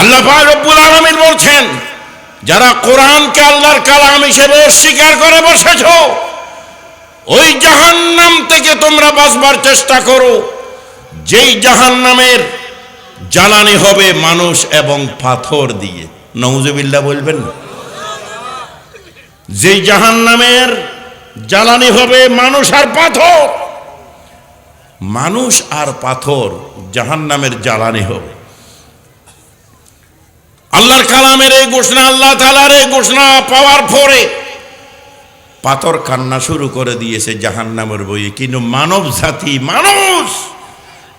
আল্লাহ পাক রব্বুল আলামিন বলছেন, যারা কোরআনকে আল্লাহর কালাম হিসেবে অস্বীকার করে বসেছো, ওই জাহান্নাম থেকে তোমরা বাঁচবার চেষ্টা করো, যেই জাহান্নামের জ্বালানি হবে মানুষ এবং পাথর দিয়ে। নাউজুবিল্লাহ বলবেন না? যেই জাহান্নামের জ্বালানি হবে মানুষ আর পাথর, মানুষ আর পাথর জাহান্নামের জ্বালানি হবে। আল্লাহর কালামের এই ঘোষণা, আল্লাহ তাআলার এই ঘোষণা পাওয়ার পরে পাথর কান্না শুরু করে দিয়েছে জাহান্নামের ভয়ে। কিন্তু মানব জাতি, মানুষ,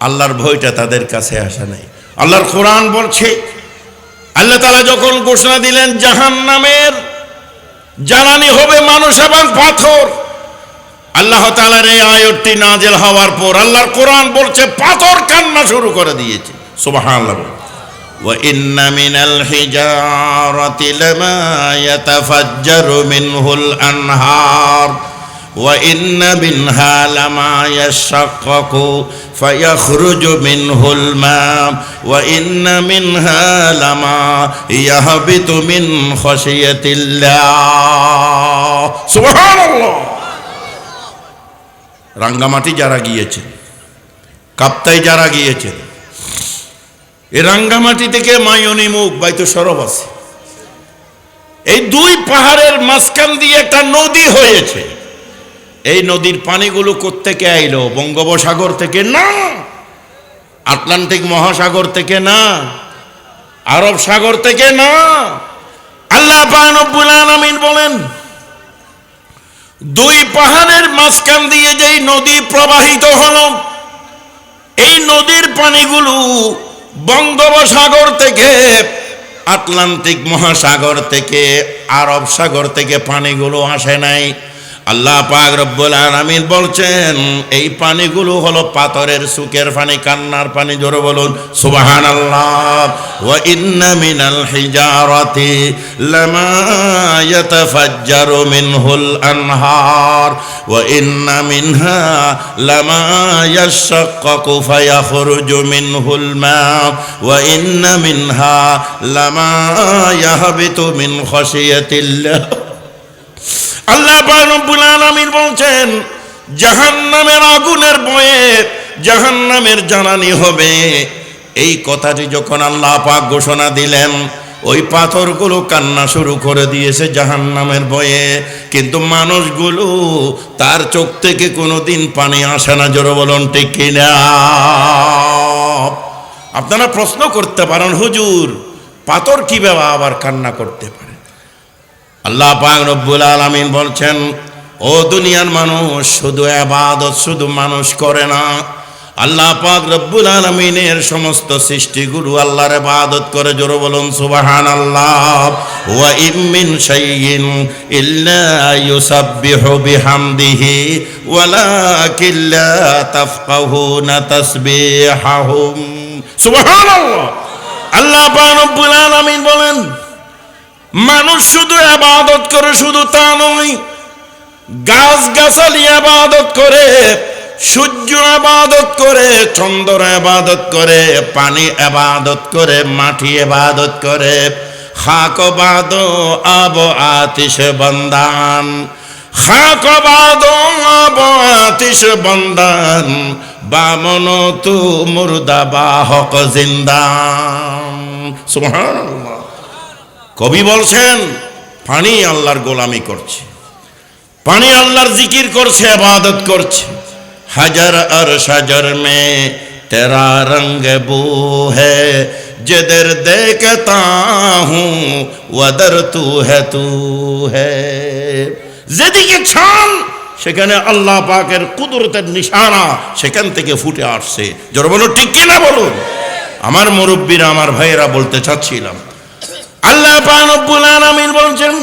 আল্লাহর ভয়টা তাদের কাছে আসে নাই। আল্লাহর কোরআন বলছে, আল্লাহ তাআলা যখন ঘোষণা দিলেন জাহান্নামের জ্বালানি হবে মানুষ এবং পাথর, আল্লাহ তাআলার এই আয়াতটি নাযিল হওয়ার পর আল্লাহর কোরআন বলছে পাথর কান্না শুরু করে দিয়েছে। সুবহানাল্লাহ। ওয়া ইন্না মিনাল হিজারাতি লামা ইয়াতাফাজ্জারু মিনহুল আনহার ওয়া ইন্না মিনহা লামা ইয়াশাক্কাকু ফায়াখরুজু মিনহুল মা ওয়া ইন্না মিনহা লামা ইয়াহবিতু মিন খাশিয়াতিল্লাহ। সুবহানাল্লাহ। রাঙ্গামাটি যারা গিয়েছেন, কাপ্তাই যারা গিয়েছেন, এই রাঙ্গামাটি থেকে মায়নিমুখ বাইতু সরব আছে, এই দুই পাহাড়ের মাঝখান দিয়ে একটা নদী হয়েছে। এই নদীর পানিগুলো কোত্থেকে আইলো? বঙ্গোপসাগর থেকে না, আটলান্টিক মহাসাগর থেকে না, আরব সাগর থেকে না। আল্লাহ পাক রব্বুল আলামিন বলেন, দুই পাহাড়ের মাঝখান দিয়ে যেই নদী প্রবাহিত হলো, এই নদীর পানিগুলো বঙ্গোপসাগর থেকে, আটলান্টিক মহাসাগর থেকে, আরব সাগর থেকে পানিগুলো আসে নাই। আল্লাহ পাক রব্বুল আলামিন বলছেন, এই পানিগুলো হলো পাথরের সুকের পানি, কান্নার পানি। জোরে বলুন সুবহানাল্লাহ। ওয়া ইন্না মিনাল হিজারাতি লামা ইয়াতাফাজ্জারু মিনহুল আনহার ওয়া ইন্না মিনহা লামা ইয়াশাক্কাকু ফায়াখরুজু মিনহুল মা ওয়া ইন্না মিনহা লামা ইয়াহবিতু মিন খাশিয়াতিল্লাহ। আল্লাহ পাক রব্বুল আলামিন বলছেন, জাহান্নামের আগুনের ভয়ে জাহান্নামের জ্বালানি হবে। এই কথাটি যখন আল্লাহ পাক ঘোষণা দিলেন, ওই পাথরগুলো কান্না শুরু করে দিয়েছে জাহান্নামের ভয়ে। কিন্তু মানুষগুলো, তার চোখ থেকে কোনোদিন পানি আসে না। জোরে বলুন ঠিক কিনা? আপনারা প্রশ্ন করতে পারেন, হুজুর পাথর কিভাবে আবার কান্না করতে পারে? আল্লাহ পাক রব্বুল আলামিন বলছেন, ও দুনিয়ার মানুষ, শুধু ইবাদত শুধু মানুষ করে না, আল্লাহ পাক রব্বুল আলামিনের সমস্ত সৃষ্টিগুলো আল্লাহর ইবাদত করে। জোরে বলুন সুবহানাল্লাহ। ওয়া ইম মিন শাইইন ইল্লা ইউসাব্বিহু বিহামদিহি ওয়ালাকিন লা তাফকাহুনা তাসবিহাহুম। সুবহানাল্লাহ। আল্লাহ পাক রব্বুল আলামিন বলেন, মানুষ শুধু ইবাদত করে, শুধু তা নয়, গাছ গাছালি ইবাদত করে, সূর্য ইবাদত করে, চন্দ্র ইবাদত করে, পানি ইবাদত করে, মাটি ইবাদত করে, খাক বাদ আব আতিশ বন্দান, খাক বাদ আব আতিশ বন্দান, বামন তু মুর্দা বাহক জিন্দান। সুবহানাল্লাহ। কবি বলছেন, পানি আল্লাহর গোলামি করছে, পানি আল্লাহর জিকির করছে, ইবাদত করছে। হাজার আর সাজার মে তেরা রঙ্গ বু है जिधर देखता हूँ वदर तू है। যেদিকে ছান সেখানে আল্লাহ পাকের কুদরতের নিশানা সেখান থেকে ফুটে আসছে। জোরে বলুন ঠিক কিনা বলুন। আমার মুরব্বীরা, আমার ভাইয়েরা বলতে চাচ্ছিলাম, আল্লাহ পাক রব্বুল আলামিন বলেন,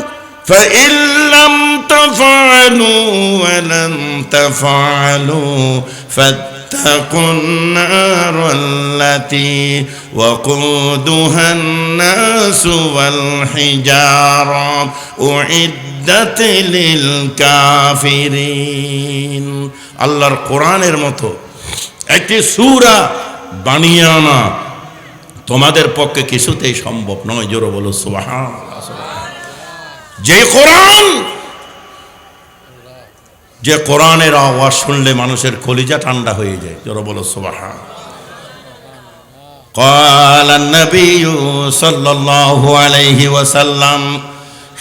فإن لم تفعلوا ولن تفعلوا فاتقوا النار التي وقودها الناس والحجارة أعدت للكافرين। আল্লাহর কোরআনের মতো একটি সূরা বানিয়ে আনা, তোমাদের পক্ষে কিছুতেই সম্ভব নয়। জোরে বলো সুবহানাল্লাহ। যে কোরআনের আওয়াজ শুনলে মানুষের কলিজা ঠান্ডা হয়ে যায়। জোরে বলো সুবহানাল্লাহ। قال النبي صلى الله عليه وسلم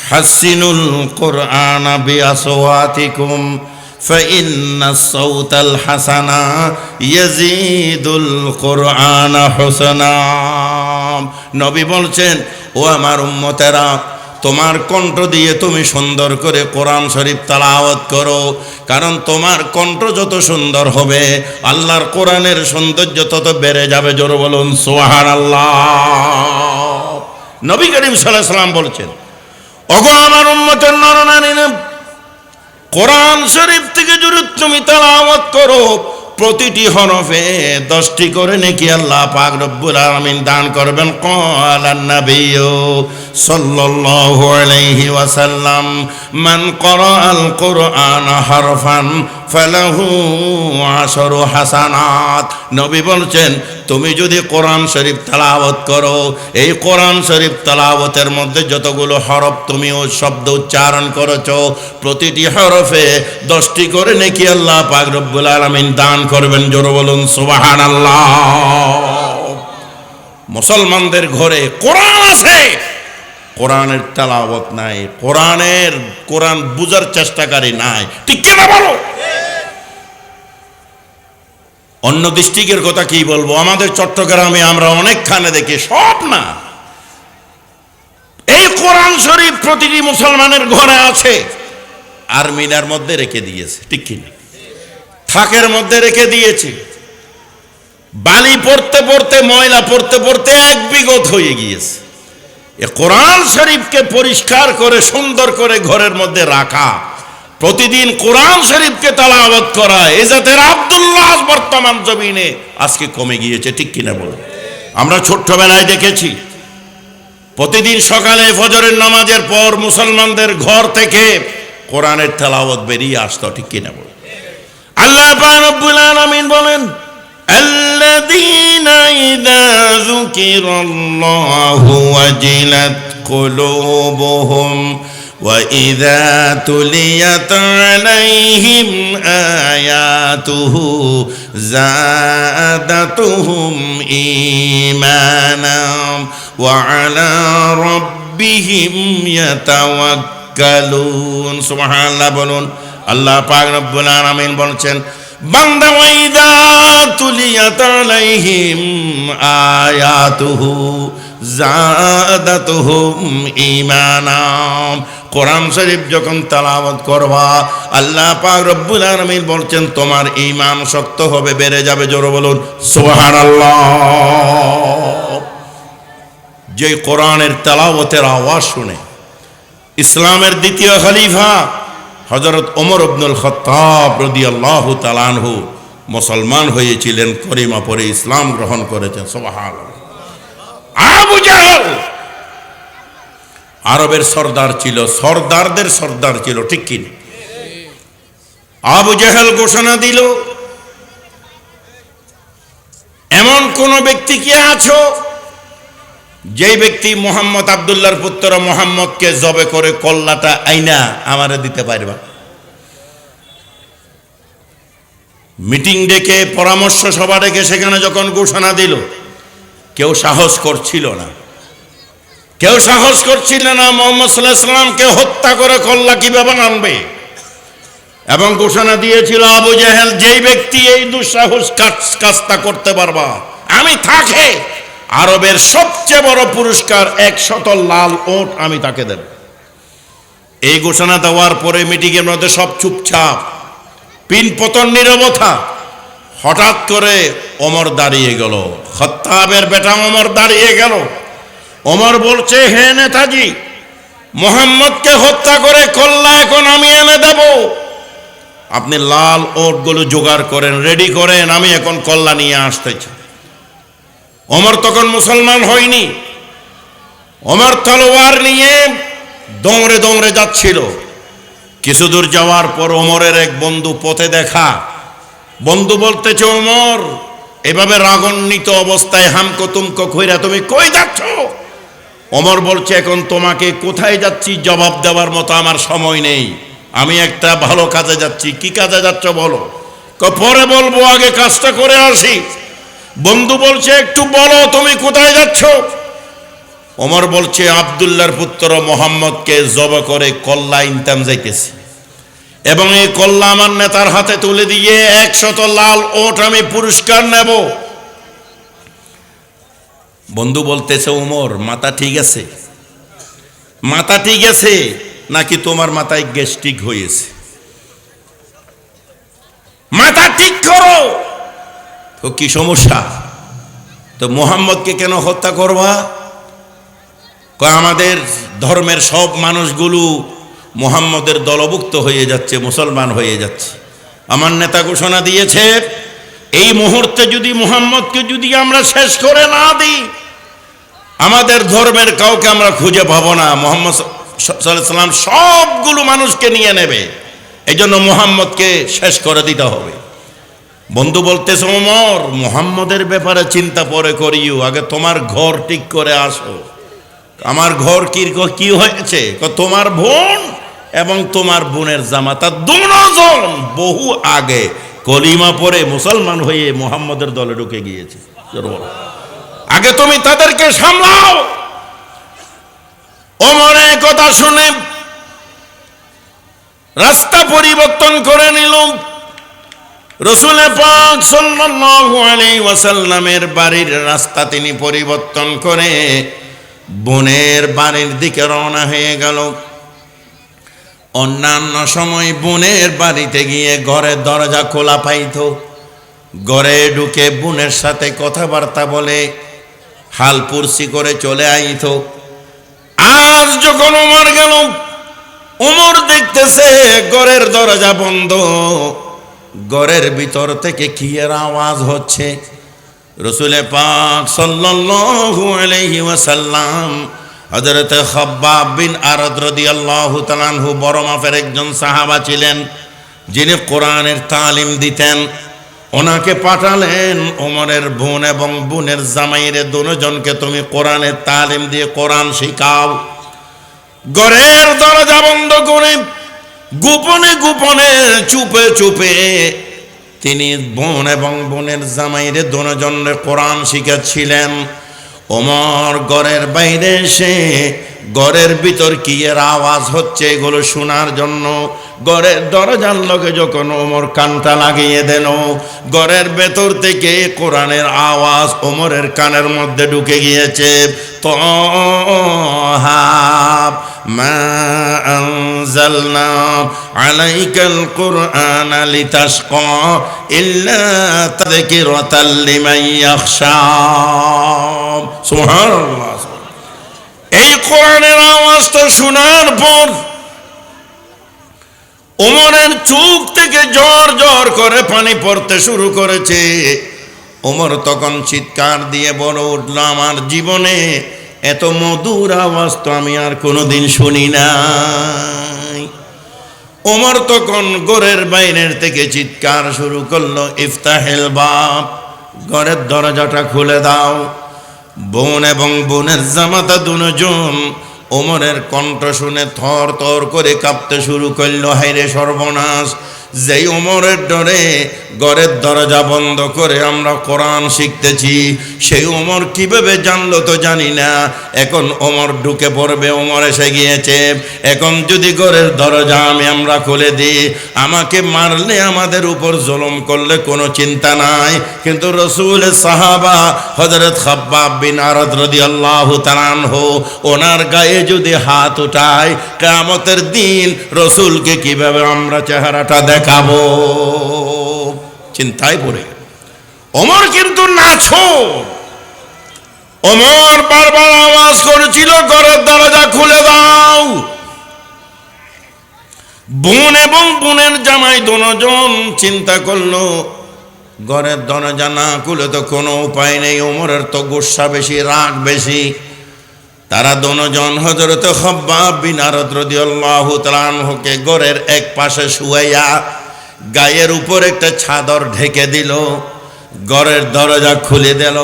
حسنوا القرآن بأصواتكم فإن الصوت الحسن يزيد القرآن حسنا। নবী বলছেন, ও আমার উম্মতেরা, তোমার কণ্ঠ দিয়ে তুমি সুন্দর করে কোরআন শরীফ তেলাওয়াত করো, কারণ তোমার কণ্ঠ যত সুন্দর হবে আল্লাহর কোরআনের সৌন্দর্য তত বেড়ে যাবে। জোরে বলুন সুবহানাল্লাহ। নবী করিম সাল্লাল্লাহু আলাইহি ওয়াসাল্লাম বলছেন, ওগো আমার উম্মতের নরনারীরা, কোরআন শরীফ থেকে যদি তুমি তেলাওয়াত করো, প্রতিটি হরফে 10টি করে নেকি আল্লাহ পাক রব্বুল আলামিন দান করবেন। ক্বালান নাবিয়্যু সাল্লাল্লাহু আলাইহি ওয়াসাল্লাম মান ক্বারাআল কুরআনা হারফান ফালাহু 10 হাসানাত। নবী বলছেন, তুমি যদি কোরআন শরীফ তেলাওয়াত করো, এই কোরআন শরীফ তেলাওয়াতের মধ্যে যতগুলো হরফ তুমি ও শব্দ উচ্চারণ করেছো, প্রতিটি হরফে 10টি করে নেকি আল্লাহ পাক রব্বুল আলামিন দান করবেন। জোরে বলুন সুবহানাল্লাহ। মুসলমানদের ঘরে কোরআন আছে, কোরআনের তেলাওয়াত নাই, কোরআন বুঝার চেষ্টাকারী নাই। ঠিক কি না বলো? অন্য ডিস্ট্রিক্টের কথা কি বলবো, আমাদের চট্টগ্রামে আমরা অনেকখানে দেখি, সব না, এই কোরআন শরীফ প্রতিটি মুসলমানের ঘরে আছে, আর মিনার মধ্যে রেখে দিয়েছে। ঠিক কিনা? থাকের মধ্যে রেখে দিয়েছে। বালি পড়তে পড়তে, ময়লা পড়তে পড়তে এক বিগত হয়ে গিয়েছে। এ কোরআন শরীফকে পরিষ্কার করে সুন্দর করে ঘরের মধ্যে রাখা, প্রতিদিন কোরআন শরীফকে তেলাওয়াত করা, এই জাতের আব্দুল্লাহ বর্তমান জমিনে আজকে কমে গিয়েছে। ঠিক কিনা বলো? আমরা ছোট্টবেলায় দেখেছি, প্রতিদিন সকালে ফজরের নামাজের পর মুসলমানদের ঘর থেকে কোরআনের তেলাওয়াত বেরিয়ে আসতো। ঠিক কিনা বলো? আল্লাহ পাক রব্বুল আলামিন বলেন, আল্লাযীনা ইযা যুকিরাল্লাহু ওয়াজিলাত কুলুবুহুম وَإِذَا تُلِيَتْ عَلَيْهِمْ آيَاتُهُ زَادَتْهُمْ إِيمَانًا وَعَلَى رَبِّهِمْ يَتَوَكَّلُونَ। সুবহানাল্লাহ বলুন। আল্লাহ পাক রব্বুল আলামিন বলছেন, বান্দা ওয়াইদা তুলিয়াত আলাইহিম আয়াতুহু যাদাতুহুম ঈমানা। কোরআন শরীফ যখন তেলাওয়াত করবা, আল্লাহ পাক রব্বুল আলামিন বলছেন তোমার ঈমান শক্ত হবে, বেড়ে যাবে। জোরে বলুন সুবহানাল্লাহ। যে কোরআনের তেলাওয়াতের আওয়াজ শুনে ইসলামের দ্বিতীয় খলিফা হযরত ওমর ইবনুল খাত্তাব রাদিয়াল্লাহু তাআলা আনহু মুসলমান হয়েছিলেন, কলিমা পড়ে ইসলাম গ্রহণ করেছেন। সুবহানাল্লাহ। আবু জাহেল আরবের সর্দার ছিল, সর্দারদের সর্দার ছিল। ঠিক কি? আবু জাহেল ঘোষণা দিল, এমন কোন ব্যক্তি কি আছো যেই ব্যক্তি মোহাম্মদ আব্দুল্লাহর পুত্র মোহাম্মদকে জবে করে কল্লাটা আইনা আমারে দিতে পারবা? মিটিং ডেকে, পরামর্শ সভা ডেকে সেখানে যখন ঘোষণা দিল, কেউ সাহস করছিল না, কেউ সাহস করছিল না মুহাম্মদ সাল্লাল্লাহু আলাইহি সাল্লামকে হত্যা করে কল্লা কিভাবে আনবে। এবং ঘোষণা দিয়েছিল, আবু জাহেল যেই ব্যক্তি এই দুঃসাহস কাজটা করতে পারবা, আমি থাকে আরবের সবচেয়ে বড় পুরস্কার 100 লাল ওট আমি তাকে দেব। এই ঘোষণা দেওয়ার পরে মিটিংয়ের মধ্যে সব চুপচাপ, পিনপতন নীরবতা। হঠাৎ করে ওমর দাঁড়িয়ে গেল, খাত্তাবের বেটা ওমর দাঁড়িয়ে গেল। ওমর বলছে, হে নেতাজি, মোহাম্মদকে হত্যা করে কল্লা এখন আমি এনে দেব, আপনি লাল ওটগুলো জোগাড় করেন, রেডি করেন, আমি এখন কল্লা নিয়ে আসতেছি। ওমর তখন মুসলমান হয়নি। ওমর তলোয়ার নিয়ে দৌড়ে দৌড়ে যাচ্ছিল। কিছু দূর যাওয়ার পর ওমরের এক বন্ধু পথে দেখা। বন্ধু বলতেছে, ওমর এভাবে রাগান্বিত অবস্থায় হামকো তুমকো কইরা তুমি কই যাচ্ছ? ওমর বলছে, এখন তোমাকে কোথায় যাচ্ছি জবাব দেওয়ার মতো আমার সময় নেই, আমি একটা ভালো কাজে যাচ্ছি। কি কাজে যাচ্ছ বলো? পরে বলবো, আগে কাজটা করে আসি। বন্ধু বলছে, একটু বলো তুমি কোথায় যাচ্ছ? ওমর বলছে, আব্দুল্লাহর পুত্র মোহাম্মদকে জবা করে কল্লা ইনতাম যাইতেছি, এবং এই কল্লা আমার নেতার হাতে তুলে দিয়ে 100 লাল ওট আমি পুরস্কার নেব। বন্ধু বলতেছে, ওমর মাথা ঠিক আছে? মাথা ঠিক আছে নাকি তোমার মাথায় গ্যাস্ট্রিক হয়েছে? মাথা ঠিক করো। তো কি সমস্যা? তো মোহাম্মদকে কেন হত্যা করবা? আমাদের ধর্মের সব মানুষগুলো মুহাম্মদের দলভুক্ত হয়ে যাচ্ছে, মুসলমান হয়ে যাচ্ছে। আমার নেতা ঘোষণা দিয়েছে, এই মুহূর্তে যদি মুহাম্মদকে যদি আমরা শেষ করে না দিই, আমাদের ধর্মের কাউকে আমরা খুঁজে পাবো না। মুহাম্মদ সাল্লাল্লাহু আলাইহি ওয়াসাল্লাম সবগুলো মানুষকে নিয়ে নেবে, এই জন্য মুহাম্মদকে শেষ করে দিতে হবে। বন্ধু বলতেছে, ওমর মুহাম্মদের ব্যাপারে চিন্তা পরে করিও, আগে তোমার ঘর ঠিক করে আসো। আমার ঘর কি হয়েছে? তোমার বোন এবং তোমার বোনের জামাতা দুজন বহু আগে কলিমা পড়ে মুসলমান হয়ে মুহাম্মদের দলে ঢুকে গিয়েছে। আগে তুমি তাদেরকে সামলাও। ওমরের কথা শুনে রাস্তা পরিবর্তন করে নিল। রাসূল পাক সাল্লাল্লাহু আলাইহি ওয়াসাল্লামের বাড়ির রাস্তা তিনি পরিবর্তন করে বোনের বাড়ির দিকে রওনা হয়ে গেল। অন্যান্য সময় বোনের বাড়িতে গিয়ে ঘরের দরজা খোলা পাইত, ঘরে ঢুকে বোনের সাথে কথাবার্তা বলে হাল পুরসি করে চলে আইত। আজ যখন ওমর গেল, ওমর দেখতেছে ঘরের দরজা বন্ধ, ঘরের ভিতর থেকে কি এর আওয়াজ হচ্ছে। রাসূল পাক সাল্লাল্লাহু আলাইহি ওয়াসাল্লাম হযরত খাব্বাব বিন আরদ রাদিয়াল্লাহু তাআলা আনহু বড় মাপের একজন সাহাবা ছিলেন, যিনি কোরআনের তালিম দিতেন। ওনাকে পাঠালেন, ওমরের বোন এবং বোনের জামাইরে দুজনকে তুমি কোরআনের তালিম দিয়ে কোরআন শিখাও। ঘরের দরজা বন্ধ করে গোপনে গোপনে চুপে চুপে তিনি বোন এবং বোনের জামাইরে দুজনের কোরআন শিখাচ্ছিলেন। ওমর ঘরের বাইরে এসে ঘরের ভিতর কি এর আওয়াজ হচ্ছে এগুলো শোনার জন্য ঘরের দরজার লগে যখন ওমর কানটা লাগিয়ে দেন, ঘরের ভেতর থেকে কোরআনের আওয়াজ ওমরের কানের মধ্যে ঢুকে গিয়েছে। তাহা মা আনজালনা আলাইকাল কুরআনা লিতাশকা ইল্লা তাযকিরাতাল লিমান ইয়াখশা। সুবহানাল্লাহ। এই কোরআনের আওয়াজটা শোনার পর ওমরের চোখ থেকে ঝর ঝর করে পানি পড়তে শুরু করেছে। ওমর তখন চিৎকার দিয়ে বলে উঠল, আমার জীবনে এত মধুর আওয়াজ তো আমি আর কোনোদিন শুনি নাই। ওমর তখন ঘরের বাইরের থেকে চিৎকার শুরু করলো, ইফতাহিল বাব, ঘরের দরজাটা খুলে দাও। বোন এবং বোনের জামাতা দুজন ওমরের কণ্ঠ শুনে থর থর করে কাঁপতে শুরু করলো। হায়রে সর্বনাশ, যেই ওমরের ডরে ঘরের দরজা বন্ধ করে আমরা কোরআন শিখতেছি, সেই ওমর কিভাবে জানলো তো জানি না। এখন ওমর ঢুকে পড়বে, ওমর এসে গিয়েছে। এখন যদি ঘরের দরজা আমরা খুলে দিই, আমাকে মারলে আমাদের উপর জুলুম করলে কোনো চিন্তা নাই, কিন্তু রাসূলের সাহাবা হযরত খাব্বাব বিন আরদ রাদিয়াল্লাহু তাআলা আনহু ওনার গায়ে যদি হাত উঠায়, কিয়ামতের দিন রাসূলকে কিভাবে আমরা চেহারাটা দেখাবো? চিন্তায় পড়ে ওমর কিন্তু নাছোড়। ওমর বারবার আওয়াজ করেছিল, ঘরের দরজা খুলে দাও। বোন এবং বোনের জামাই দুজন চিন্তা করলো, ঘরের দরজা না খুলে তো কোনো উপায় নেই। ওমরের তো গুসা বেশি, রাগ বেশি। তারা দুজন হযরত খাব্বাব বিন আরদ রাদিয়াল্লাহু তাআলা আনহুকে ঘরের এক পাশে শুয়াইয়া গায়ের উপর একটা চাদর ঢেকে দিল, ঘরের দরজা খুলে দিল।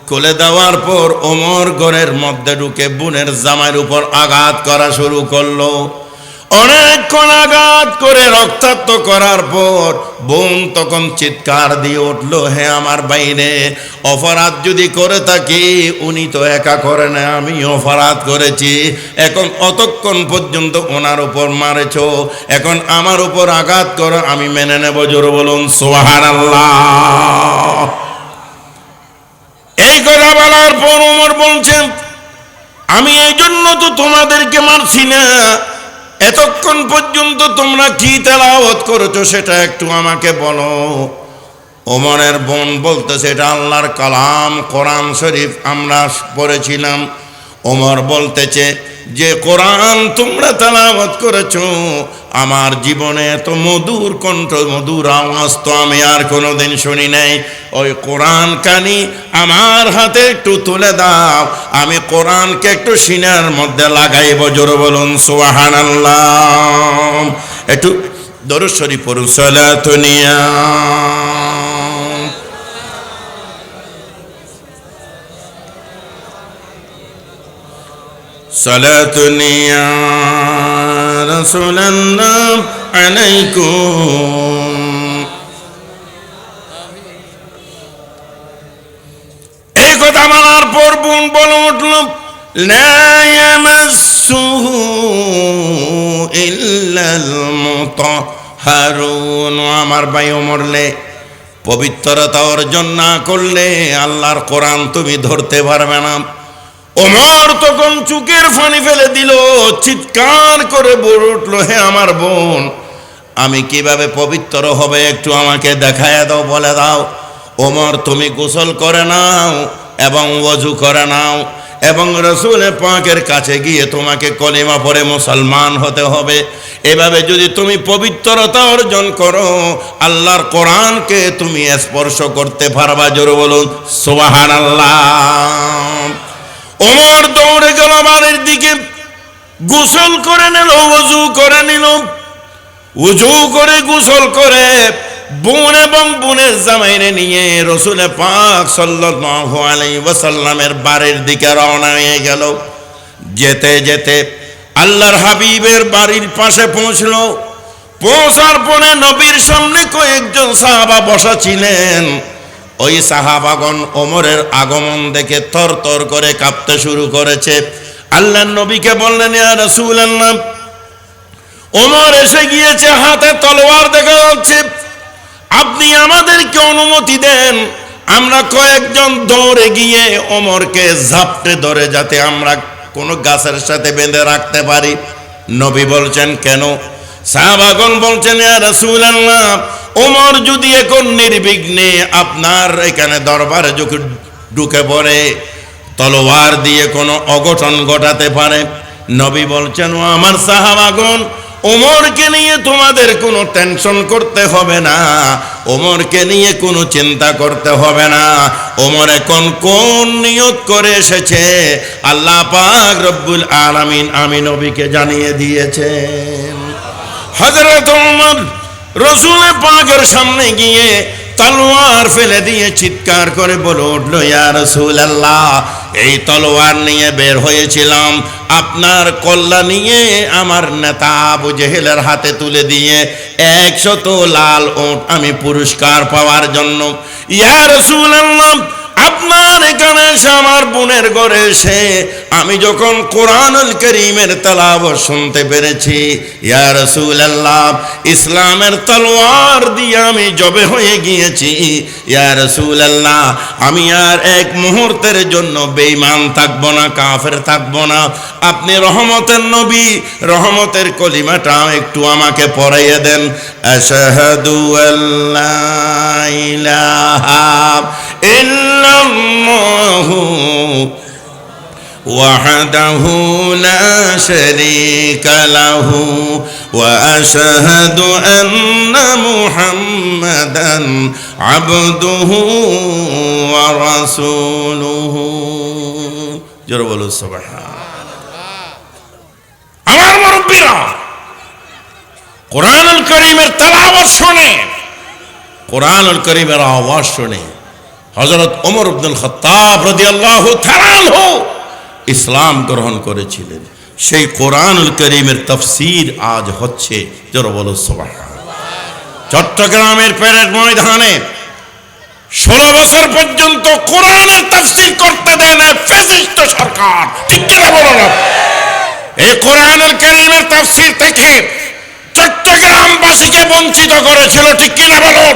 খুলে দেওয়ার পর ওমর ঘরের মধ্যে ঢুকে বোনের জামাইয়ের উপর আঘাত করা শুরু করলো। অনেকক্ষণ আঘাত করে রক্তাক্ত করার পর বোন তখন চিৎকার দিয়ে উঠলো, হে আমার বাইরে, অপরাধ যদি করে থাকি উনি তো একা করে না, আমি অপরাধ করেছি। এখন অতক্ষণ পর্যন্ত ওনার উপর মারেছ, এখন আমার উপর আঘাত করো, আমি মেনে নেব। জোরে বলুন সুবহানাল্লাহ। এই কথা বলার পর ওমর বলছেন, আমি এই জন্য তো তোমাদেরকে মারছি না, এতক্ষণ পর্যন্ত তোমরা কি তেলাওয়াত করেছো সেটা একটু আমাকে বলো। ওমরের বোন বলতেছে, এটা আল্লাহর কালাম, কোরআন শরীফ আমরা পড়েছিলাম। ওমর বলতেছে যে কোরআন তোমরা তেলাওয়াত করেছো, আমার জীবনে এত মধুর কণ্ঠ, মধুর আওয়াজ তো আমি আর কোনোদিন শুনি নাই। ওই কোরআন কানি আমার হাতে একটু তুলে দাও, আমি কোরআনকে একটু সিনার মধ্যে লাগাইব। জোরে বলুন সুবহানাল্লাহ। একটু দরুদ শরীফ পড়ুন। সালাতুনিয়া সালাতুনিয়া রাসূলুল্লাহ আলাইকুম। এই কথা বলার পর বোন বলে উঠল, লা ইয়ামাসসুহু ইল্লাল মুতাহহারুন। আমার ভাই ওমরলে পবিত্রতা অর্জন না করলে আল্লাহর কোরআন তুমি ধরতে পারবে না। ওমর তখন চোখের পানি ফেলে দিল, চিৎকার করে বলে উঠল, হে আমার বোন, আমি কিভাবে পবিত্র হবে একটু আমাকে দেখায় দাও, বলে দাও। ওমর, তুমি গোসল করে নাও এবং ওযু করে নাও এবং রাসূল পাকের কাছে গিয়ে তোমাকে কলিমা পড়ে মুসলমান হতে হবে। এভাবে যদি তুমি পবিত্রতা অর্জন করো, আল্লাহর কোরআনকে তুমি স্পর্শ করতে পারবা। জোরে বলুন সুবহানাল্লাহ। ওমর দৌড়ে গেল বাড়ির দিকে, গোসল করে নিল, ওযু করে নিল। ওযু করে গোসল করে বোন এবং বোনের জামাইরে নিয়ে রাসূল পাক সাল্লাল্লাহু আলাইহি ওয়াসাল্লামের বাড়ির দিকে রওনা হয়ে গেল। যেতে যেতে আল্লাহর হাবিবের বাড়ির পাশে পৌঁছলো। পৌঁছার পরে নবীর সামনে কয়েকজন সাহাবা বসা ছিলেন। ওই সাহাবাগণ ওমরের আগমন দেখে থরথর করে কাঁপতে শুরু করেছে। আল্লাহর নবীকে বললেন, ইয়া রাসূলুল্লাহ, ওমর এসে গিয়েছে, হাতে তলোয়ার দেখা যাচ্ছে, আপনি আমাদেরকে অনুমতি দেন, আমরা কয়েকজন দৌড়ে গিয়ে ওমরকে ঝাপটে ধরে যাতে আমরা কোনো গাছের সাথে বেঁধে রাখতে পারি। নবী বলছেন, কেন? সাহাবাগণ বলছেন, ইয়া রাসূলুল্লাহ, ওমর যদি এখন নির্বিঘ্নে আপনার এখানে দরবারে ঢুকে পড়ে তলোয়ার দিয়ে কোনো অঘটন ঘটাতে পারে। নবী বলছেন, ও আমার সাহাবাগণ, ওমরকে নিয়ে তোমাদের কোনো টেনশন করতে হবে না, ওমরকে নিয়ে কোনো চিন্তা করতে হবে না। ওমর এখন কোন নিয়ত করে এসেছে আল্লাহ পাক রব্বুল আলামিন আমি নবীকে জানিয়ে দিয়েছেন। হযরত ওমর রাসূল পাকের সামনে গিয়ে তলোয়ার ফেলে দিয়ে চিৎকার করে বলে উঠল, ইয়া রাসূলুল্লাহ, এই তলোয়ার নিয়ে বের হয়েছিলাম আপনার কল্লা নিয়ে আমার নেতা আবু জেহেলের হাতে তুলে দিয়ে 100 লাল উট আমি পুরস্কার পাওয়ার জন্য। ইয়া রাসূলুল্লাহ, আপনার এখানে এসে আমার বোনের ঘরে এসে আমি যখন কোরআনুল কারীমের তেলাওয়াত শুনতে পেরেছি, ইয়া রাসূলুল্লাহ, ইসলামের তলোয়ার দিয়ে আমি জবে হয়ে গিয়েছি। ইয়া রাসূলুল্লাহ, আমি আর এক মুহূর্তের জন্য বেঈমান থাকব না, কাফের থাকব না। আপনি রহমতের নবী, রহমতের কলিমাটা একটু আমাকে পড়াইয়ে দেন। আশহাদু আল্লা ইলাহা ইল্লাল্লাহু ওয়াহদাহু লা শারীকা লাহু ওয়া আশহাদু আন্না মুহাম্মাদান আবদুহু ওয়া রাসূলুহু। জোরে বলো সুবহানাল্লাহ। আমার মুরব্বিরা কোরআনুল কারীমের তেলাওয়াত শুনে, কোরআনুল কারীমের আওয়াজ শুনে হযরত ওমর ইবনুল খাত্তাব রাদিয়াল্লাহু তাআলা আনহু ইসলাম গ্রহণ করেছিলেন। সেই কোরআনুল কারীমের তাফসীর আজ হচ্ছে, জোরে বলো সুবহানাল্লাহ। চট্টগ্রামের প্যারেড ময়দানে 16 বছর পর্যন্ত কোরআনের তাফসীর করতে দেয় না ফ্যাসিস্ট সরকার, ঠিক কিনা বলো না? এই কোরআনুল কারীমের তাফসীর থেকে চট্টগ্রামবাসীকে বঞ্চিত করেছিল, ঠিক কিনা বলো?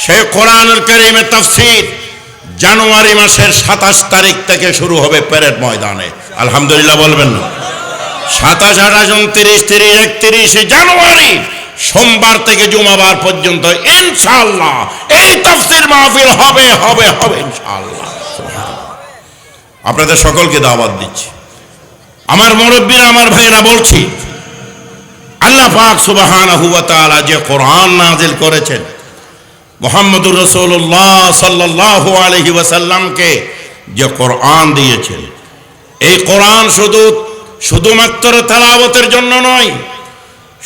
সেই কোরআনুল কারীমের তাফসীর জানুয়ারি মাসের 27 তারিখ থেকে শুরু হবে প্যারেড ময়দানে। আলহামদুলিল্লাহ বলবেন না? 27, 28, 29, 30, 31 জানুয়ারি সোমবার থেকে জুমাবার পর্যন্ত ইনশাআল্লাহ এই তাফসীর মাহফিল হবে হবে হবে ইনশাআল্লাহ। আপনাদের সকলকে দাওয়াত দিচ্ছি। আমার মুরব্বিরা, আমার ভাইরা, বলছি আল্লাহ পাক সুবহানাহু ওয়া তাআলা যে কোরআন নাযিল করেছেন, মুহাম্মদুর রাসূলুল্লাহ সাল্লাল্লাহু আলাইহি ওয়াসাল্লামকে যে কোরআন দিয়েছেন, এই কোরআন শুধুমাত্র তেলাওয়াতের জন্য নয়,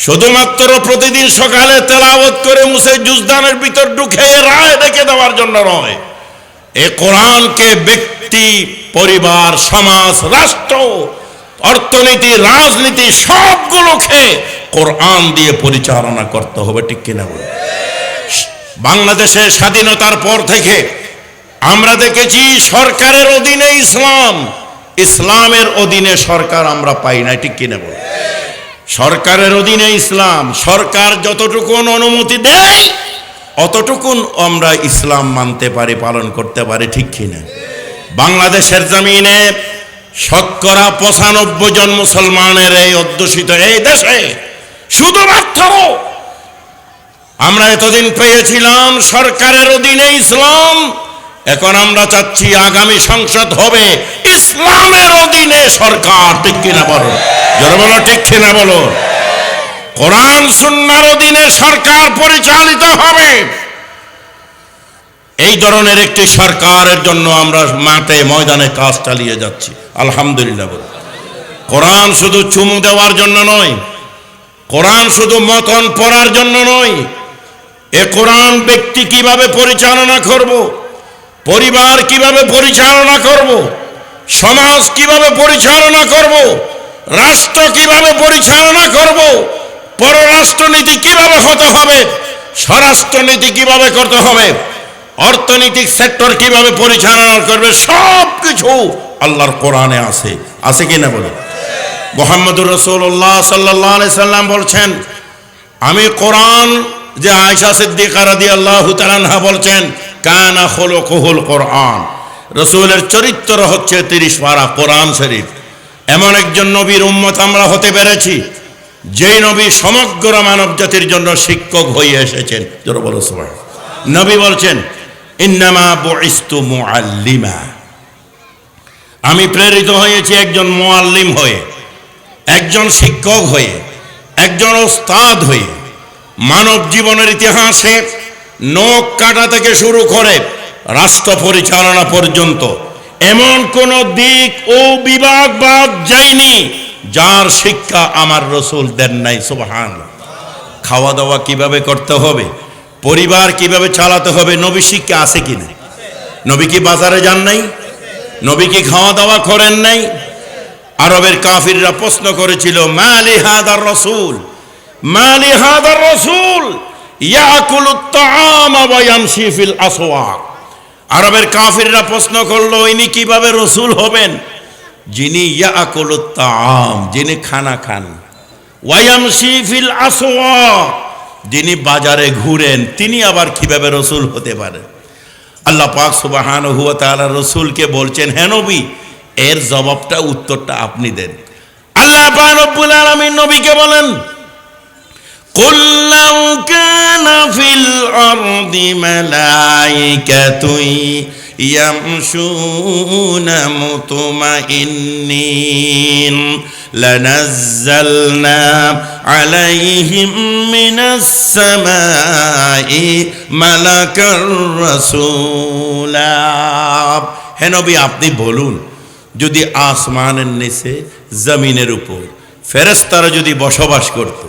শুধুমাত্র প্রতিদিন সকালে তেলাওয়াত করে মুছে জুজদানের ভিতর ঢুকে রায় রেখে দেওয়ার জন্য নয়। এই কোরআনকে ব্যক্তি, পরিবার, সমাজ, রাষ্ট্র, অর্থনীতি, রাজনীতি সবগুলোকে কোরআন দিয়ে পরিচালনা করতে হবে, ঠিক কিনা বলে? বাংলাদেশের স্বাধীনতার পর থেকে আমরা দেখেছি সরকারের অধীনে ইসলাম, ইসলামের অধীনে সরকার আমরা পাই না, ঠিক কিনা বলে? সরকারের অধীনে ইসলাম, সরকার যতটুকুন অনুমতি দেয় অতটুকুন আমরা ইসলাম মানতে পারি, পালন করতে পারি, ঠিক কিনা? বাংলাদেশের জমিনে 95% জন মুসলমানের এই অধ্যুষিত এই দেশে শুধুমাত্র আমরা এতদিন পেয়েছিলাম সরকারের অধীনে ইসলাম, এখন আমরা চাচ্ছি আগামী সংসদ হবে ইসলামের অধীনে সরকার, ঠিক কিনা বলো? জোরে বলো, ঠিক কিনা বলো? কোরআন সুন্নাহর অধীনে সরকার পরিচালিত হবে। এই ধরনের একটি সরকারের জন্য আমরা মাঠে ময়দানে কাজ চালিয়ে যাচ্ছি, আলহামদুলিল্লাহ বলো। কোরআন শুধু চুমু দেওয়ার জন্য নয়, কোরআন শুধু মতন পড়ার জন্য নয়, এ কোরআন ব্যক্তি কিভাবে পরিচালনা করব, পরিবার কিভাবে পরিচালনা করব, সমাজ কিভাবে পরিচালনা করব, রাষ্ট্র কিভাবে পরিচালনা করব, পররাষ্ট্রনীতি কিভাবে হতে হবে, স্বরাষ্ট্রনীতি কিভাবে করতে হবে, অর্থনৈতিক সেক্টর কিভাবে পরিচালনা করবে, সব কিছু আল্লাহর কোরআনে আছে, আছে কিনা বলে? মুহাম্মদুর রাসূলুল্লাহ সাল্লাল্লাহু আলাইহি সাল্লাম বলছেন, আমি কোরআন, যে আয়েশা সিদ্দিকা রাদিয়াল্লাহু তাআলা আনহা বলছেন, কানা খুলুকুহুল কোরআন, রাসূলের চরিত্র হচ্ছে 30 পারা কোরআন শরীফ। এমন একজন নবীর উম্মত আমরা হতে পেরেছি যেই নবী সমগ্র মানব জাতির জন্য শিক্ষক হয়ে এসেছেন, জোরে বলো সুবহানাল্লাহ। নবী বলছেন, ইন্নামা বুইসতু মুআল্লিমা, আমি প্রেরিত হয়েছি একজন মুআল্লিম হয়ে, একজন শিক্ষক হয়ে, একজন ওস্তাদ হয়ে। মানব জীবনের ইতিহাসে নখ কাটা থেকে শুরু করে রাষ্ট্র পরিচালনা পর্যন্ত এমন কোন দিক ও বিভাগ বাদ যায়নি যার শিক্ষা আমার রাসূল দেন নাই, সুবহানাল্লাহ। খাওয়া দাওয়া কিভাবে করতে হবে, পরিবার কিভাবে চালাতে হবে, নবী শিক্ষা আছে কিনা? নবী কি বাজারে যান নাই? নবী কি খাওয়া দাওয়া করেন নাই? আরবের কাফিররা প্রশ্ন করেছিল, মালি হাদার রাসূল, মালি হাদার রাসূল ইয়াকুলুত তাআম ওয়া ইয়ামশি ফিল আসওয়াক। আরবের কাফিররা প্রশ্ন করলো, ইনি কিভাবে রাসূল হবেন যিনি ইয়াকুলুত তাআম, যিনি খানা খান, ওয়া ইয়ামশি ফিল আসওয়াক, যিনি বাজারে ঘুরেন, তিনি আবার কিভাবে রাসূল হতে পারেন? আল্লাহ পাক সুবহানাহু ওয়া তাআলা রাসূলকে বলছেন, হে নবী, এর জবাবটা, উত্তরটা আপনি দেন। আল্লাহ পাক রব্বুল আলামিন নবীকে বলেন, কুল লাউ কানা ফিল আরদি মালাইকাতুন ইয়ামশুনা মুতমাইন্নিন লানাজ্জালনা আলাইহিম মিনাস সামাই মালাকার রাসূলা। হে নবী, আপনি বলুন, যদি আসমানের নিচে জমিনের উপর ফেরেশতারা যদি বসবাস করত,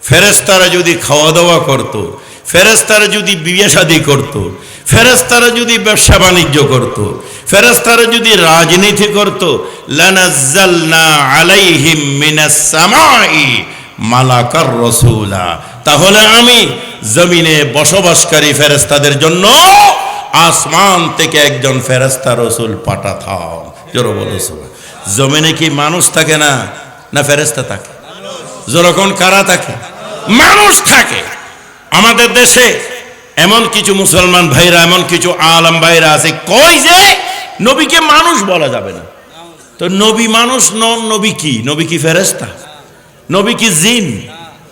ফেরেশতারা যদি খাওয়া দাওয়া করত, ফেরেশতারা যদি বিয়ে শাদী করত, ফেরেশতারা যদি ব্যবসা বাণিজ্য করত, ফেরেশতারা যদি রাজনীতি করত, লানাজ্জালনা আলাইহিম মিনাস সামাই মালাকার রাসূলা, তাহলে আমি জমিনে বসবাসকারী ফেরেশতাদের জন্য আসমান থেকে একজন ফেরেশতা রাসূল পাঠাতাম। জোরে বলো সুবহান। জমিনে কি মানুষ থাকে না, না ফেরেশতা থাকে? যখন কারা থাকে? মানুষ থাকে। আমাদের দেশে এমন কিছু মুসলমান ভাইরা, এমন কিছু আলেম ভাইরা আছে কয় যে নবীকে মানুষ বলা যাবে না। তো নবী মানুষ নন, নবী কি? নবী কি ফেরেশতা? নবী কি জিন?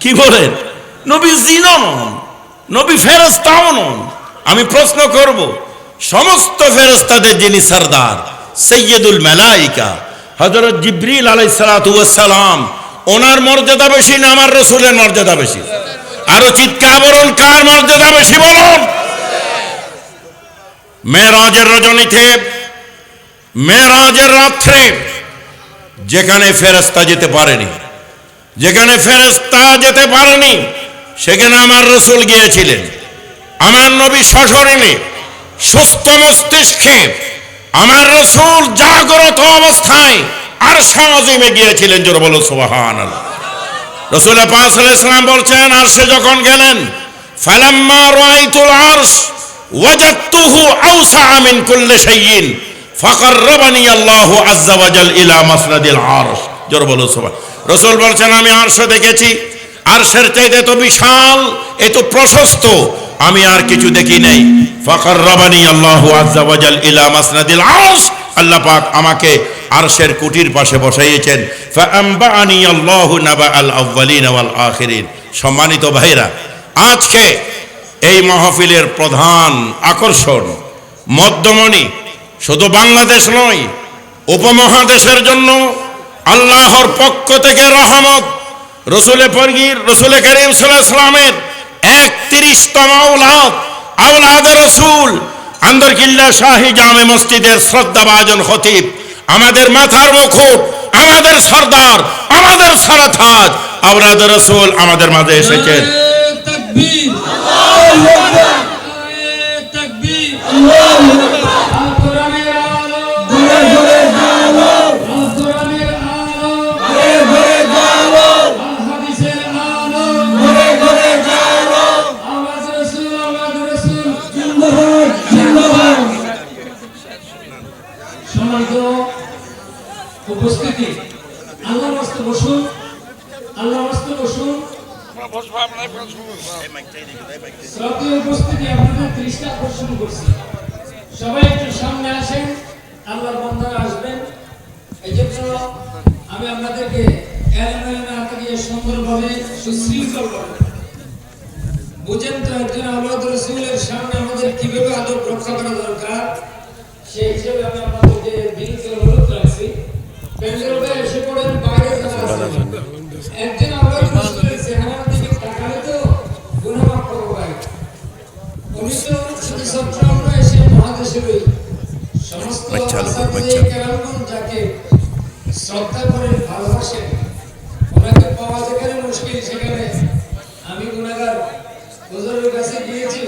কি বলেন? নবী জিনও নন, নবী ফেরেশতাও নন। আমি প্রশ্ন করব, সমস্ত ফেরেশতাদের যিনি সরদার, সৈয়দুল মালাইকা হযরত জিবরিল আলাইহিস সালাতু ওয়াস সালাম, ওনার মর্যাদা বেশি না আমার রাসূলের মর্যাদা বেশি? আরো চিৎকার বলুন, কার মর্যাদা বেশি বলুন? মেরাজের রজনীতে, মেরাজের রাত্রে যেখানে ফেরেশতা যেতে পারেনি, যেখানে ফেরেশতা যেতে পারেনি, সেখানে আমার রাসূল গিয়েছিলেন। আমার নবী সশরীরে সুস্থ মস্তিষ্কে আমার রাসূল জাগ্রত অবস্থায় আরশ আযিমে গিয়েছিলেন। জোরে বলো সুবহানাল্লাহ। রাসূল পাক সাল্লাল্লাহু আলাইহি ওয়াসাল্লাম বলছেন, আরশে যখন গেলেন, ফালাম্মা রাআইতুল আরশ ওয়াজাদতুহু আওসা মিন কুল্লি শাইইন ফাকাররাবানি আল্লাহু আযজা ওয়া জাল ইলা মাসনাদিল আরশ। জোরে বলো সুবহান। রাসূল বলছেন, আমি আরশ দেখেছি, আরশের চাইতে এত বিশাল, এত প্রশস্ত আমি আর কিছু দেখি নাই। ফাকাররাবানি আল্লাহু আযজা ওয়া জাল ইলা মাসনাদিল আরশ, আল্লাহ পাক আমাকে আরশের কুটির পাশে বসাইয়েছেন। ফাআমবাআনি আল্লাহু নাবাআল আউয়ালিন ওয়াল আখিরিন। সম্মানিত ভাইরা, আজকে এই মাহফিলের প্রধান আকর্ষণ মধ্যমণি শুধু বাংলাদেশ নয়, উপমহাদেশের জন্য আল্লাহর পক্ষ থেকে রহমত। রাসূল করিম সাল্লাল্লাহু আলাইহি ওয়াসাল্লামের 31তম আওলাদে রাসূল আন্দরকিল্লা শাহী জামে মসজিদের শ্রদ্ধাভাজন খতিব, আমাদের মাথার মুকুট, আমাদের সরদার, আমাদের সরতাজ আওলাদে রাসূল আমাদের মাঝে এসেছেন। তাকবীর, আল্লাহু আকবার, তাকবীর, আল্লাহু আকবার। কোরআনের আলো ঘুরে ঘুরে জ্বালো, কোরআনের আলো ঘুরে ঘুরে জ্বালো, হাদিসের আলো ঘুরে ঘুরে জ্বালো। আওলাদে রাসূল, আওলাদে রাসূল জিন্দাবাদ, জিন্দাবাদ। সম্মানিত উপস্থিতি, আল্লাহর রাস্তায় বসুন, আল্লাহর রাস্তায় বসুন। শ্রদ্ধেয় উপস্থিতি, আপনাদের দৃষ্টি আকর্ষণ করছি, সবাই একটু সামনে আসেন, আল্লাহর বান্দারা আসবেন। এই জন্য আমি আপনাদেরকে সুন্দরভাবে সুশৃঙ্খল ভাবে বুঝেন তো, একজন আওলাদে রাসূলের সামনে আমাদের কিভাবে আদব রক্ষা করা দরকার, সেই হিসেবে আমি আপনাদেরকে বিনীত অনুরোধ রাখছি। প্যান্ডেলে এসে পড়েন, বাইরে যারা আছেন, একজন আওলাদে রাসূলের চেহারার দিকে তাকালে তো গুনাহ মাফ করবো ভাই। উনি তো শুধু চট্টগ্রাম নয়, এসে মহাদেশের ওই সমস্ত কেরামগণ যাকে শ্রদ্ধা করে ভালোবাসেন, ওনাকে পাওয়া যেখানে মুশকিল, সেখানে আমি গুনাহগার হুজুরের কাছে গিয়েছি।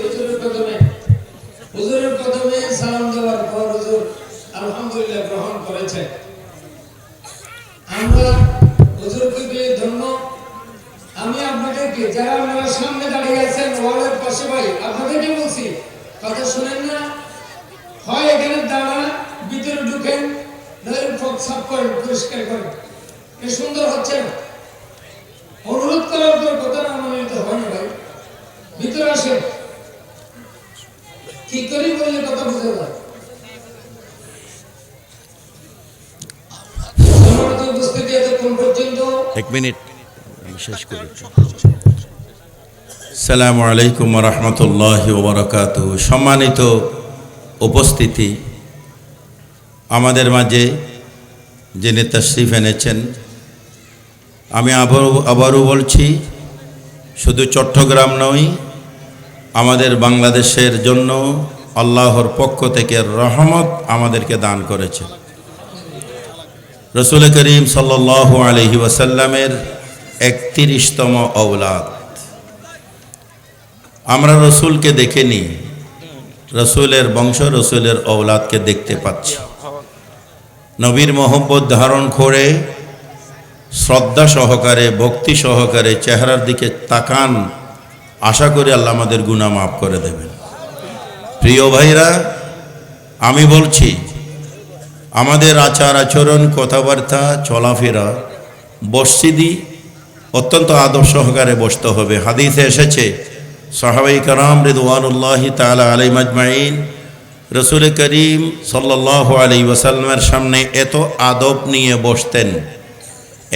হুজুরের কদমে সালাম দেওয়ার পর হুজুর আলহামদুলিল্লাহ গ্রহণ করেছেন। আমরা হুজুরকে পেয়ে ধন্য। আমি আপনাদেরকে, যারা আপনারা সামনে দাঁড়িয়ে আছেন ওয়ালের পাশে, ভাই আপনাদেরকে বলছি, কথা শুনেন না, হয় এখানে দাঁড়ান, ভিতরে ঢুকেন, নইলে সাফ করেন, পরিষ্কার করেন। এ সুন্দর হচ্ছে না। অনুরোধ করার পর কথা না মানলে তো হয় না ভাই। ভিতরে আসেন, কি করি বললে কথা বুঝে যায়। উপস্থিতি এতক্ষণ পর্যন্ত, এক মিনিট শেষ করি। আসসালামু আলাইকুম ওয়া রাহমাতুল্লাহি ওয়া বারাকাতুহু। সম্মানিত উপস্থিতি, আমাদের মাঝে যিনি তাশরিফ এনেছেন, আমি আবারও বলছি, শুধু চট্টগ্রাম নয়, আমাদের বাংলাদেশের জন্য আল্লাহর পক্ষ থেকে রহমত আমাদেরকে দান করেছে। রাসূল করিম সাল্লাল্লাহু আলাইহি ওয়াসাল্লামের 31তম আওলাদ। আমরা রাসূলকে দেখেনি, রসুলের বংশ রসুলের ঔলাদকে দেখতে পাচ্ছি। নবীর মহব্বত ধারণ করে শ্রদ্ধা সহকারে ভক্তি সহকারে চেহারার দিকে তাকান, আশা করি আল্লাহ আমাদের গুনাহ মাফ করে দেবেন। প্রিয় ভাইরা, আমি বলছি আমাদের আচার আচরণ কথাবার্তা চলাফেরা মসজিদি অত্যন্ত আদব সহকারে বসতে হবে। হাদিসে এসেছে সাহাবায়ে কেরাম রিদওয়ানুল্লাহি তাআলা আলাইহিম আজমাইন রসুল করিম সাল্লাল্লাহু আলাইহি ওয়াসাল্লামের সামনে এত আদব নিয়ে বসতেন,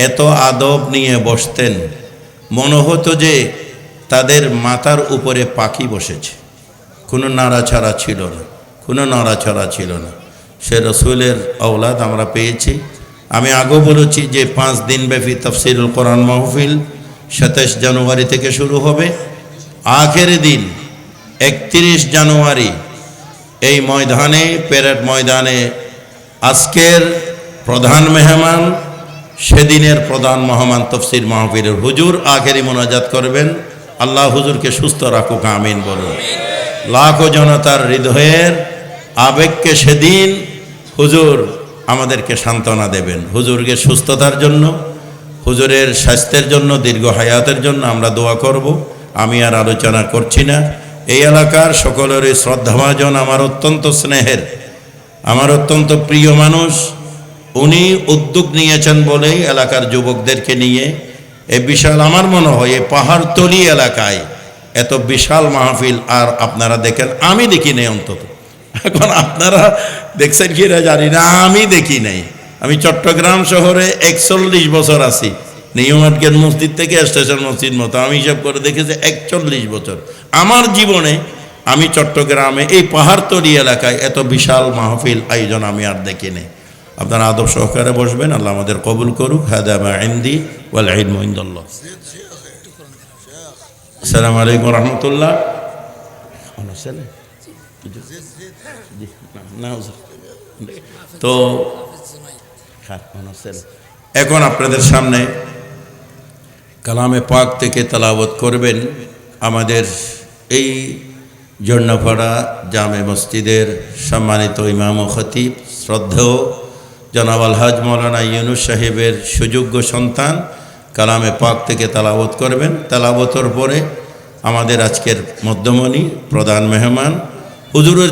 এত আদব নিয়ে বসতেন, মনে হতো যে তাদের মাথার উপরে পাখি বসেছে। কোনো নাড়াছাড়া ছিল না, কোনো নাড়াছাড়া ছিল না। সে রসুলের ঔলাদ আমরা পেয়েছি। আমি আগেও বলেছি যে 5 দিন ব্যাপী তাফসীরুল কোরআন মাহফিল 27 জানুয়ারি থেকে শুরু হবে। আখের দিন 31 জানুয়ারি এই ময়দানে, প্যারেড ময়দানে আজকের প্রধান মেহমান, সেদিনের প্রধান মেহমান তাফসীর মাহফিলের হুজুর আখেরি মোনাজাত করবেন। আল্লাহ হুজুরকে সুস্থ রাখুক, আমিন বলুন। লাখো জনতার হৃদয়ের আবেগকে সেদিন হুজুর আমাদেরকে সান্ত্বনা দেবেন। হুজুরকে সুস্থতার জন্য, হুজুরের স্বাস্থ্যের জন্য, দীর্ঘ হায়াতের জন্য আমরা দোয়া করব। আমি আর আলোচনা করছি না। এই এলাকার সকলেরই শ্রদ্ধাভাজন, আমার অত্যন্ত স্নেহের, আমার অত্যন্ত প্রিয় মানুষ। উনি উদ্যোগ নিয়েছেন বলেই এলাকার যুবকদেরকে নিয়ে এ বিশাল, আমার মনে হয় এই পাহাড়তলি এলাকায় এত বিশাল মাহফিল আর আপনারা দেখেন, আমি দেখি নাই অন্তত। এখন আপনারা দেখছেন কি না জানি না, আমি দেখি নাই। আমি চট্টগ্রাম শহরে 41 বছর আছি, নিউমার্কেট মসজিদ থেকে স্টেশন মসজিদ মতো আমি হিসাব করে দেখেছি 41 বছর আমার জীবনে। আমি চট্টগ্রামে এই পাহাড়তলি এলাকায় এত বিশাল মাহফিল আয়োজন আমি আর দেখি নাই। আপনারা আদব সহকারে বসবেন। আল্লাহ আমাদের কবুল করুক। হাদা মা ইনদি ওয়াল ইলমু ইনদাল্লাহ। আসসালামু আলাইকুম ওয়া রাহমাতুল্লাহ। তো এখন আপনাদের সামনে কালামে পাক থেকে তেলাওয়াত করবেন আমাদের এই জন্যপাড়া জামে মসজিদের সম্মানিত ইমাম ও খতিব শ্রদ্ধেয় জনাব আলহাজ মৌলানা ইউনুস সাহেবের সুযোগ্য সন্তান কালামে পাক থেকে তেলাওয়াত করবেন। তেলাওয়াতের পরে আমাদের আজকের মধ্যমণি প্রধান মেহমান হুজুরের